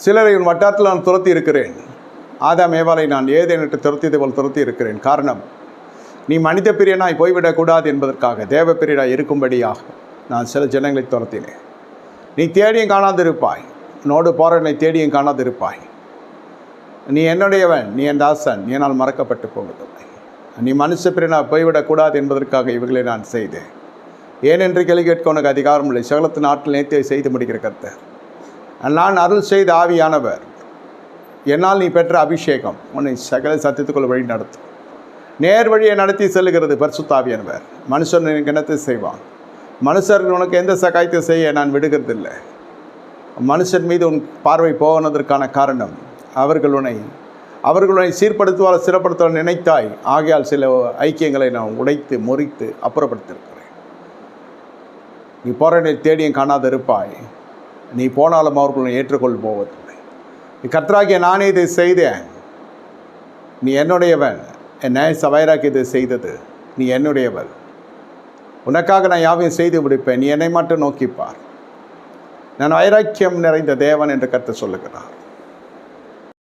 சிலரை உன் வட்டாரத்தில் நான் துரத்தி இருக்கிறேன். ஆதாம் ஏவாளை நான் ஏதேனிட்டு துரத்தியது போல் துரத்தி இருக்கிறேன். காரணம், நீ மனித பிரியனாய் போய்விடக்கூடாது என்பதற்காக, தேவ பிரியனாய் இருக்கும்படியாக நான் சில ஜனங்களை துரத்தினேன். நீ தேடியும் காணாதிருப்பாய், உன்னோடு போராடனை தேடியும் காணாதிருப்பாய். நீ என்னுடையவன், நீ என் தாசன், நீ என்னால் மறக்கப்பட்டு போவதில்லை. நீ மனுஷ பிரியனாய் போய்விடக்கூடாது என்பதற்காக இவர்களை நான் செய்தேன். ஏனென்று கேள்வி கேட்க உனக்கு அதிகாரம் இல்லை. சகலத்து நாட்டில் நேர்த்தியை செய்து முடிக்கிற கர்த்தர். நான் அருள் செய்த ஆவியானவர், என்னால் நீ பெற்ற அபிஷேகம் உன்னை சகல சத்தியத்துக்குள் வழி நடத்தும். நேர் வழியை நடத்தி செல்லுகிறது பரிசுத்த ஆவியானவர். மனுஷன் எனக்கு என்னத்தை செய்வான்? மனுஷர் உனக்கு எந்த சகாயத்தை செய்ய நான் விடுகிறதில்லை. மனுஷன் மீது உன் பார்வை போனதற்கான காரணம், அவர்களுனை சீர்படுத்துவார் சிறப்படுத்துவார் நினைத்தாய். ஆகையால் சில ஐக்கியங்களை நான் உடைத்து முறித்து அப்புறப்படுத்தியிருக்கிறேன். நீ போராட்டை தேடியும் காணாது இருப்பாய். நீ போனாலும் அவர்களை ஏற்றுக்கொள் போவதில்லை. நீ கர்த்தராகிய நானே இதை செய்தேன், நீ என்னுடையவன். என் நேச வைராக்கி இதை செய்தது, நீ என்னுடையவள். உனக்காக நான் யாவையும் செய்து முடிப்பேன், நீ என்னை மட்டும் நோக்கிப்பார். நான் வைராக்கியம் நிறைந்த தேவன் என்று கர்த்தர் சொல்லுகிறார்.